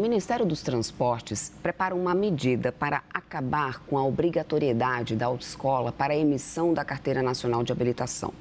O Ministério dos Transportes prepara uma medida para acabar com a obrigatoriedade da autoescola para a emissão da Carteira Nacional de Habilitação.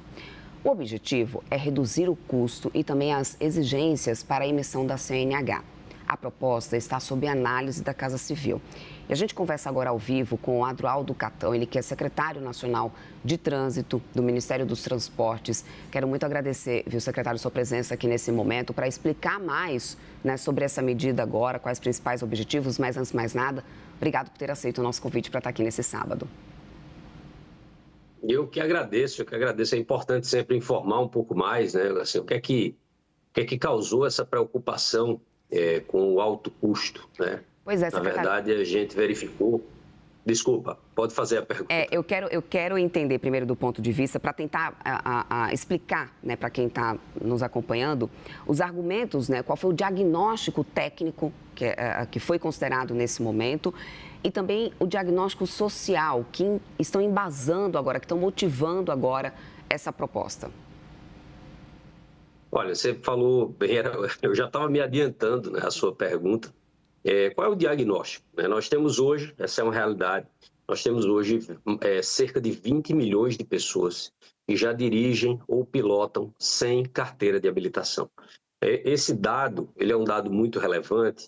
O objetivo é reduzir o custo e também as exigências para a emissão da CNH. A proposta está sob análise da Casa Civil. E a gente conversa agora ao vivo com o Adroaldo Catão, ele que é secretário nacional de Trânsito do Ministério dos Transportes. Quero muito agradecer, viu, secretário, sua presença aqui nesse momento para explicar mais, né, sobre essa medida agora, quais os principais objetivos, mas antes de mais nada, obrigado por ter aceito o nosso convite para estar aqui nesse sábado. Eu que agradeço. É importante sempre informar um pouco mais, né? Assim, o que é que causou essa preocupação com o alto custo, né? Pois é, Na secretário. verdade, a gente verificou. Desculpa, pode fazer a pergunta. Eu quero entender primeiro do ponto de vista, para tentar explicar, né, para quem está nos acompanhando, os argumentos, né, qual foi o diagnóstico técnico que foi considerado nesse momento e também o diagnóstico social que estão embasando agora, que estão motivando agora essa proposta. Olha, você falou bem, eu já estava me adiantando, né, a sua pergunta. Qual é o diagnóstico, né? Nós temos hoje, essa é uma realidade, nós temos hoje cerca de 20 milhões de pessoas que já dirigem ou pilotam sem carteira de habilitação. Esse dado, ele é um dado muito relevante.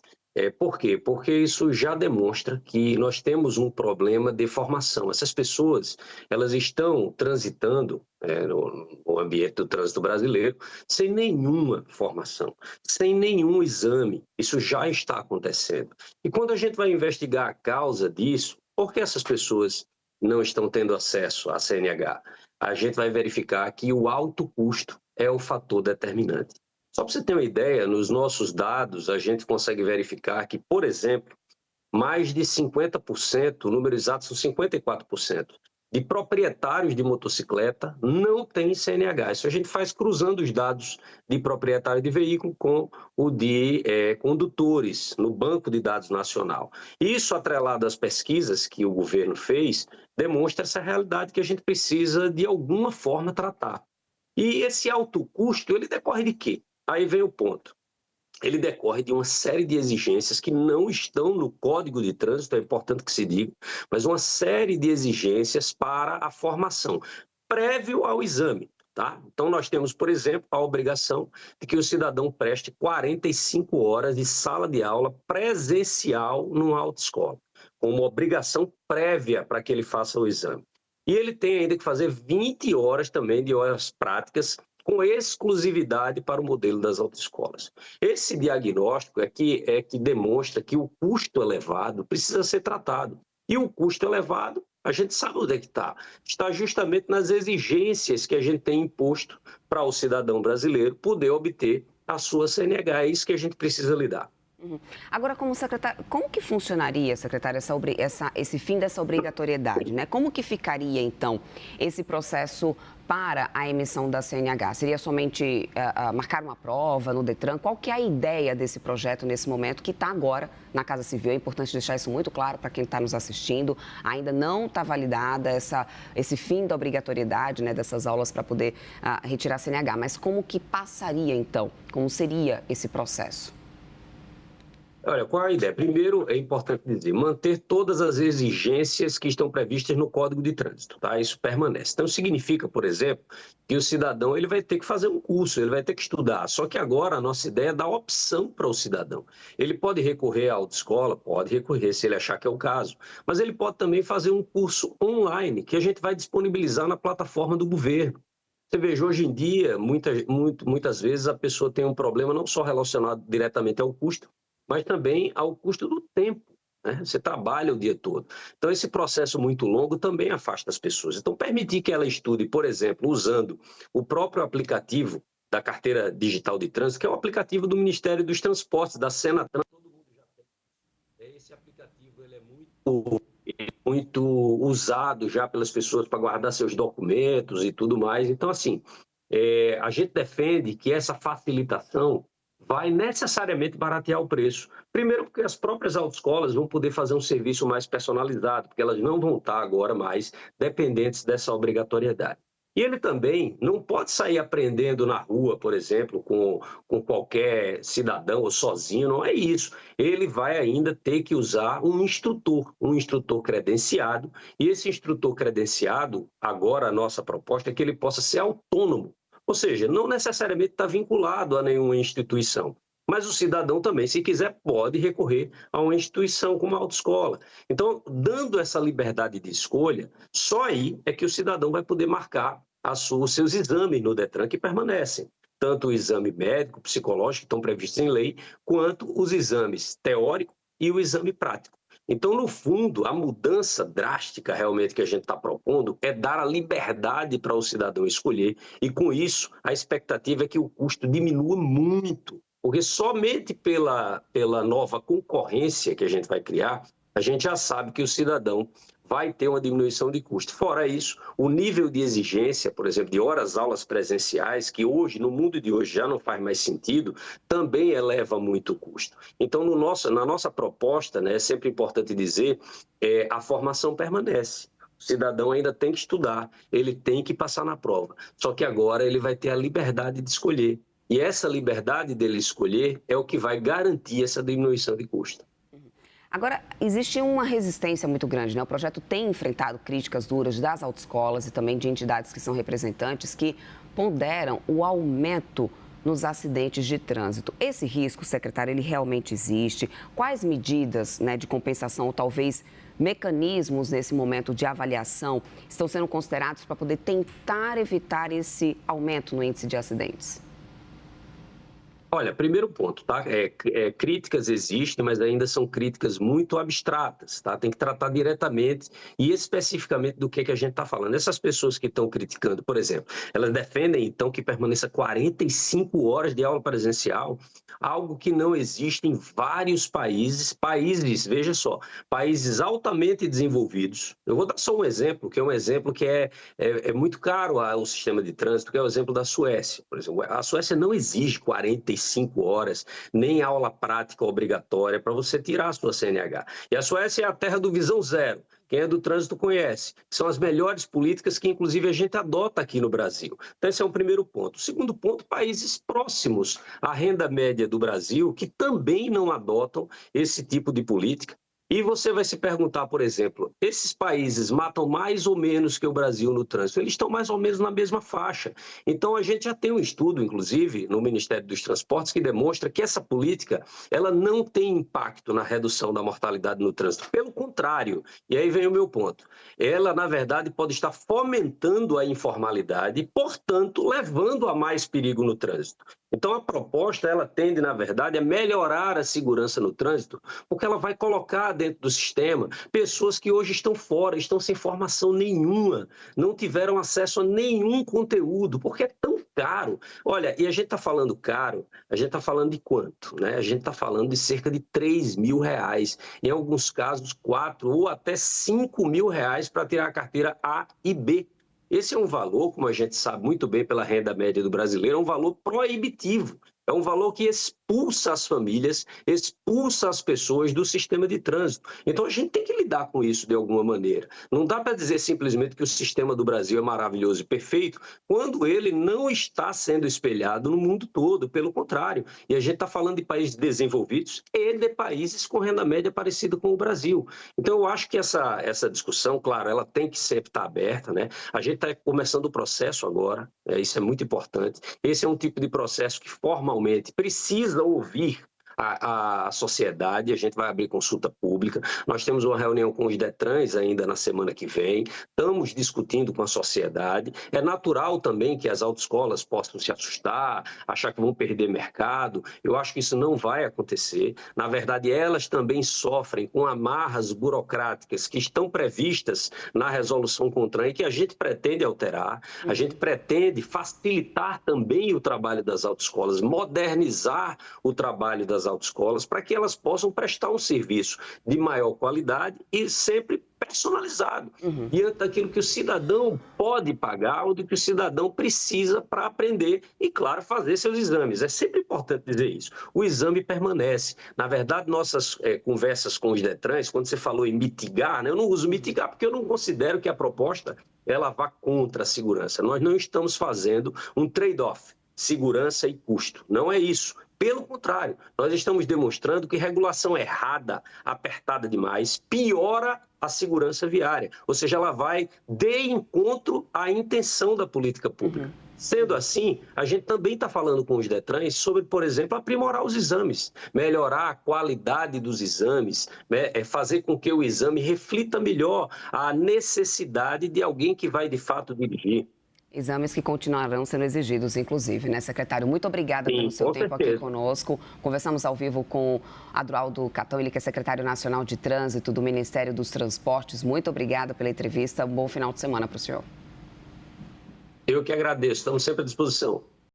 Por quê? Porque isso já demonstra que nós temos um problema de formação. Essas pessoas, elas estão transitando no ambiente do trânsito brasileiro sem nenhuma formação, sem nenhum exame. Isso já está acontecendo. E quando a gente vai investigar a causa disso, por que essas pessoas não estão tendo acesso à CNH? A gente vai verificar que o alto custo é o fator determinante. Só para você ter uma ideia, nos nossos dados, a gente consegue verificar que, por exemplo, mais de 50%, o número exato são 54%, de proprietários de motocicleta não têm CNH. Isso a gente faz cruzando os dados de proprietário de veículo com o de condutores no Banco de Dados Nacional. Isso, atrelado às pesquisas que o governo fez, demonstra essa realidade que a gente precisa, de alguma forma, tratar. E esse alto custo, ele decorre de quê? Aí vem o ponto. Ele decorre de uma série de exigências que não estão no Código de Trânsito, é importante que se diga, mas uma série de exigências para a formação, prévio ao exame. Tá? Então, nós temos, por exemplo, a obrigação de que o cidadão preste 45 horas de sala de aula presencial numa autoescola, como obrigação prévia para que ele faça o exame. E ele tem ainda que fazer 20 horas também de horas práticas com exclusividade para o modelo das autoescolas. Esse diagnóstico é que demonstra que o custo elevado precisa ser tratado. E o custo elevado, a gente sabe onde é que está. Está justamente nas exigências que a gente tem imposto para o cidadão brasileiro poder obter a sua CNH. É isso que a gente precisa lidar. Agora, como secretário, como que funcionaria, secretário, esse fim dessa obrigatoriedade, né? Como que ficaria, então, esse processo para a emissão da CNH? Seria somente marcar uma prova no Detran? Qual que é a ideia desse projeto nesse momento que está agora na Casa Civil? É importante deixar isso muito claro para quem está nos assistindo. Ainda não está validada esse fim da obrigatoriedade, né, dessas aulas para poder retirar a CNH. Mas como que passaria, então? Como seria esse processo? Olha, qual é a ideia? Primeiro, é importante dizer, manter todas as exigências que estão previstas no Código de Trânsito, tá? Isso permanece. Então, significa, por exemplo, que o cidadão ele vai ter que fazer um curso, ele vai ter que estudar. Só que agora a nossa ideia é dar opção para o cidadão. Ele pode recorrer à autoescola, pode recorrer se ele achar que é o caso, mas ele pode também fazer um curso online que a gente vai disponibilizar na plataforma do governo. Você veja, hoje em dia, muitas vezes a pessoa tem um problema não só relacionado diretamente ao custo, mas também ao custo do tempo, né? Você trabalha o dia todo. Então, esse processo muito longo também afasta as pessoas. Então, permitir que ela estude, por exemplo, usando o próprio aplicativo da Carteira Digital de Trânsito, que é o aplicativo do Ministério dos Transportes, da Senatran, todo mundo já tem. Esse aplicativo ele é muito usado já pelas pessoas para guardar seus documentos e tudo mais. Então, assim, a gente defende que essa facilitação vai necessariamente baratear o preço. Primeiro, porque as próprias autoescolas vão poder fazer um serviço mais personalizado, porque elas não vão estar agora mais dependentes dessa obrigatoriedade. E ele também não pode sair aprendendo na rua, por exemplo, com qualquer cidadão ou sozinho, não é isso. Ele vai ainda ter que usar um instrutor credenciado, e esse instrutor credenciado, agora a nossa proposta é que ele possa ser autônomo, ou seja, não necessariamente está vinculado a nenhuma instituição. Mas o cidadão também, se quiser, pode recorrer a uma instituição como a autoescola. Então, dando essa liberdade de escolha, só aí é que o cidadão vai poder marcar os seus exames no Detran, que permanecem. Tanto o exame médico, psicológico, que estão previstos em lei, quanto os exames teórico e o exame prático. Então, no fundo, a mudança drástica realmente que a gente está propondo é dar a liberdade para o cidadão escolher, e com isso, a expectativa é que o custo diminua muito. Porque somente pela nova concorrência que a gente vai criar, a gente já sabe que o cidadão vai ter uma diminuição de custo. Fora isso, o nível de exigência, por exemplo, de horas-aulas presenciais, que hoje, no mundo de hoje, já não faz mais sentido, também eleva muito o custo. Então, na nossa proposta, né, é sempre importante dizer, a formação permanece. O cidadão ainda tem que estudar, ele tem que passar na prova. Só que agora ele vai ter a liberdade de escolher. E essa liberdade dele escolher é o que vai garantir essa diminuição de custo. Agora, existe uma resistência muito grande, né? O projeto tem enfrentado críticas duras das autoescolas e também de entidades que são representantes que ponderam o aumento nos acidentes de trânsito. Esse risco, secretário, ele realmente existe? Quais medidas, né, de compensação ou talvez mecanismos nesse momento de avaliação estão sendo considerados para poder tentar evitar esse aumento no índice de acidentes? Olha, primeiro ponto, tá? Críticas existem, mas ainda são críticas muito abstratas, tá? Tem que tratar diretamente e especificamente do que a gente está falando. Essas pessoas que estão criticando, por exemplo, elas defendem, então, que permaneça 45 horas de aula presencial, algo que não existe em vários países, veja só, países altamente desenvolvidos. Eu vou dar só um exemplo, que é um exemplo que é muito caro ao sistema de trânsito, que é o exemplo da Suécia. Por exemplo, a Suécia não exige 45 horas, nem aula prática obrigatória para você tirar a sua CNH. E a Suécia é a terra do Visão Zero. Quem é do trânsito conhece. São as melhores políticas que, inclusive, a gente adota aqui no Brasil. Então, esse é um primeiro ponto. O segundo ponto, países próximos à renda média do Brasil, que também não adotam esse tipo de política. E você vai se perguntar, por exemplo, esses países matam mais ou menos que o Brasil no trânsito? Eles estão mais ou menos na mesma faixa. Então, a gente já tem um estudo, inclusive, no Ministério dos Transportes, que demonstra que essa política ela não tem impacto na redução da mortalidade no trânsito. Pelo contrário, e aí vem o meu ponto, ela, na verdade, pode estar fomentando a informalidade e, portanto, levando a mais perigo no trânsito. Então, a proposta, ela tende, na verdade, a melhorar a segurança no trânsito, porque ela vai colocar dentro do sistema pessoas que hoje estão fora, estão sem formação nenhuma, não tiveram acesso a nenhum conteúdo, porque é tão caro. Olha, e a gente está falando caro, a gente está falando de quanto? Né? A gente está falando de cerca de R$3.000, em alguns casos 4 ou até R$5.000 para tirar a carteira A e B. Esse é um valor, como a gente sabe muito bem pela renda média do brasileiro, é um valor proibitivo. É um valor que expulsa as famílias, expulsa as pessoas do sistema de trânsito. Então, a gente tem que lidar com isso de alguma maneira. Não dá para dizer simplesmente que o sistema do Brasil é maravilhoso e perfeito, quando ele não está sendo espelhado no mundo todo, pelo contrário. E a gente está falando de países desenvolvidos e de países com renda média parecida com o Brasil. Então, eu acho que essa discussão, claro, ela tem que sempre estar aberta, né? A gente está começando o processo agora, isso é muito importante. Esse é um tipo de processo que formalmente precisa ouvir a sociedade, a gente vai abrir consulta pública, nós temos uma reunião com os Detrans ainda na semana que vem, estamos discutindo com a sociedade, é natural também que as autoescolas possam se assustar, achar que vão perder mercado, eu acho que isso não vai acontecer, na verdade elas também sofrem com amarras burocráticas que estão previstas na resolução CONTRAN e que a gente pretende alterar, a gente pretende facilitar também o trabalho das autoescolas, modernizar o trabalho das autoescolas para que elas possam prestar um serviço de maior qualidade e sempre personalizado, diante daquilo que o cidadão pode pagar ou do que o cidadão precisa para aprender e, claro, fazer seus exames. É sempre importante dizer isso. O exame permanece. Na verdade, nossas conversas com os Detrans, quando você falou em mitigar, né, eu não uso mitigar porque eu não considero que a proposta ela vá contra a segurança. Nós não estamos fazendo um trade-off, segurança e custo. Não é isso. Pelo contrário, nós estamos demonstrando que regulação errada, apertada demais, piora a segurança viária. Ou seja, ela vai de encontro à intenção da política pública. Sendo assim, a gente também está falando com os Detrans sobre, por exemplo, aprimorar os exames, melhorar a qualidade dos exames, fazer com que o exame reflita melhor a necessidade de alguém que vai, de fato, dirigir. Exames que continuarão sendo exigidos, inclusive, né, secretário? Muito obrigada pelo seu tempo aqui conosco. Conversamos ao vivo com Adroaldo Catão, ele que é secretário nacional de Trânsito do Ministério dos Transportes. Muito obrigada pela entrevista. Um bom final de semana para o senhor. Eu que agradeço. Estamos sempre à disposição.